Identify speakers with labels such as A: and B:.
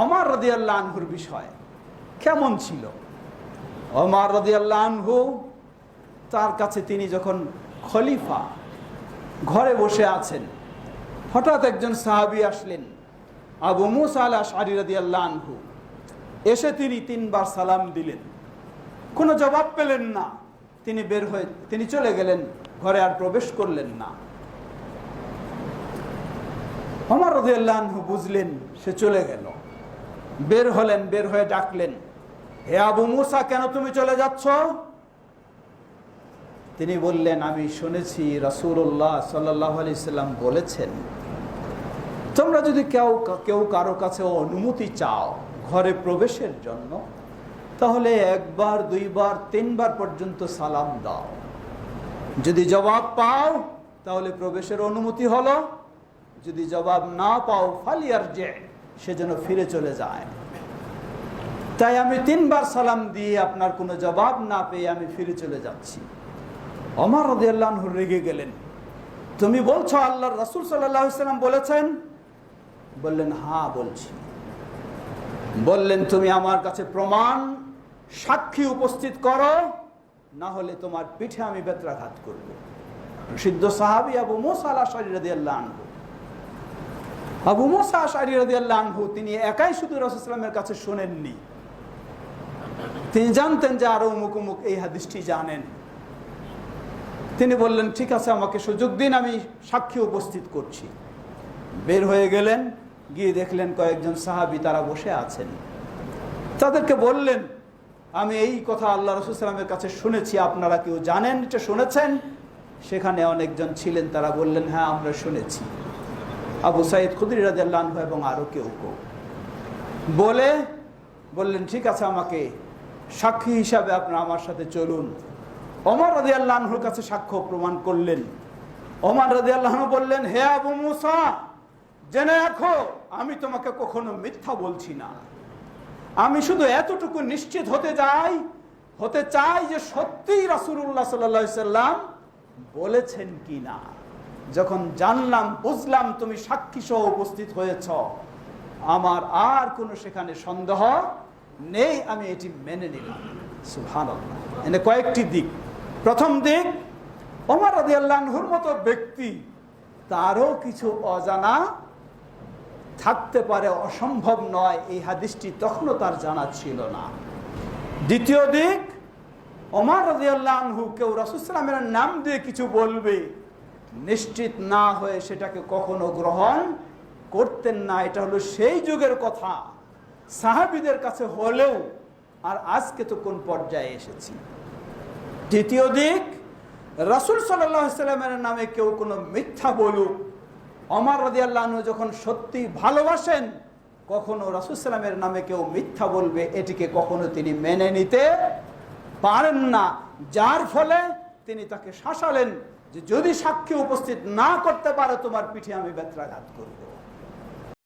A: ওমর রাদিয়াল্লাহু আনহুর বিষয় কেমন ছিল। ওমর রাদিয়াল্লাহু আনহু তার কাছে তিনি যখন খলিফা ঘরে বসে আছেন, হঠাৎ একজন সাহাবী আসলেন, আবু মুসা আল আশআরী রাদিয়াল্লাহু আনহু। এসে তিনি 3 বার সালাম দিলেন, কোনো জবাব পেলেন না। তিনি বের হয়ে তিনি চলে গেলেন, ঘরে আর প্রবেশ করলেন না। ওমর রাদিয়াল্লাহু আনহু বুঝলেন সে চলে গেল, বের হলেন, বের হয়ে ডাকলেন, হে আবু মুসা, কেন তুমি চলে যাচ্ছ? তিনি বললেন, আমি শুনেছি রাসূলুল্লাহ সাল্লাল্লাহু আলাইহি সাল্লাম বলেছেন, তোমরা যদি কেউ কারো কাছে অনুমতি চাও ঘরে প্রবেশের জন্য, তাহলে 1 বার 2 বার 3 বার পর্যন্ত সালাম দাও। যদি জবাব পাও তাহলে প্রবেশের অনুমতি হলো, যদি জবাব না পাও ফালিয়ারজি, সে যেন ফিরে চলে যায়। তাই আমি 3 বার সালাম দিয়ে আপনার কোনো জবাব না পেয়ে আমি ফিরে চলে যাচ্ছি। ওমর রাদিয়াল্লাহু আনহু রেগে গেলেন, তুমি বলছো আল্লাহর রাসূল সাল্লাল্লাহু আলাইহি সাল্লাম বলেছেন? বললেন, হ্যাঁ বলছি। বললেন, তুমি আমার কাছে প্রমাণ সাক্ষী উপস্থিত করো, না হলে তোমার পিঠে আমি বেত্রাঘাত করব। প্রসিদ্ধ সাহাবী আবু মুসা আল আশআরী রাদিয়াল্লাহু আনহু। আবু মুসা আশআরী রাদিয়াল্লাহু আনহু তিনি একাই শুধু রাসূল সাল্লাল্লাহু আলাইহি ওয়াসাল্লামের কাছে শুনেননি, তিনি জানতেন যে আরো অমুক অমুক এই হাদিসটি জানেন। তিনি বললেন, ঠিক আছে, আমাকে সুযোগ দিন, আমি সাক্ষী উপস্থিত করছি। বের হয়ে গেলেন, গিয়ে দেখলেন কয়েকজন সাহাবী তারা বসে আছেন। তাদেরকে বললেন, আমি এই কথা আল্লাহ রাসূল সাল্লাল্লাহু আলাইহি ওয়াসাল্লামের কাছে শুনেছি, আপনারা কেউ জানেন এটা শুনেছেন? সেখানে অনেকজন ছিলেন, তারা বললেন, হ্যাঁ আমরা শুনেছি। আবু সাঈদ খুদরী রাদিয়াল্লাহু আনহু এবং আরো কেউ বললেন, ঠিক আছে, আমাকে সাক্ষী হিসাবে আপনারা আমার সাথে চলুন। ওমর রাদিয়াল্লাহু আনহুর কাছে সাক্ষ্য প্রমাণ করলেন। ওমর রাদিয়াল্লাহু আনহু বললেন, হে আবু মুসা, জেনে রাখো আমি তোমাকে কখনো মিথ্যা বলছি না। আমি শুধু এতটুকু নিশ্চিত হতে চাই যে সত্যিই রাসূলুল্লাহ সাল্লাল্লাহু আলাইহি সাল্লাম বলেছেন কিনা। যখন জানলাম, বুঝলাম তুমি সাক্ষী সহ উপস্থিত হয়েছ, আমার আর কোনো সেখানে সন্দেহ নেই, আমি এটি মেনে নিলাম। সুবহানাল্লাহ। এনে কয়েকটি দিক। প্রথম দিক, ওমর রাদিয়াল্লাহু আনহুর মতো ব্যক্তি, তারও কিছু অজানা থাকতে পারে, অসম্ভব নয়, এই হাদিসটি তখনও তার জানা ছিল না। দ্বিতীয় দিক, ওমর রাদিয়াল্লাহু আনহু কেউ রাসূল সাল্লাল্লাহু আলাইহি ওয়াসাল্লামের নাম দিয়ে কিছু বলবে, নিশ্চিত না হয়ে সেটাকে কখনো গ্রহণ করতেন না। এটা হলো সেই যুগের কথা, সাহাবীদের কাছে হলেও, আর আজকে তো কোন পর্যায়ে এসেছি। তৃতীয় দিক, রাসূল সাল্লাল্লাহু আলাইহি ওয়াসাল্লামের নামে কেউ কোনো মিথ্যা বলুক, ওমর রাদিয়াল্লাহু আনহু যখন সত্যি ভালোবাসেন, কখনো রাসূল সাল্লাল্লাহু আলাইহি ওয়াসাল্লামের নামে কেউ মিথ্যা বলবে এটিকে কখনো তিনি মেনে নিতে পারেন না। যার ফলে তিনি তাকে শাসালেন যে যদি সাক্ষী উপস্থিত না করতে পারে তোমার পিঠে আমি বেত্রাঘাত করব।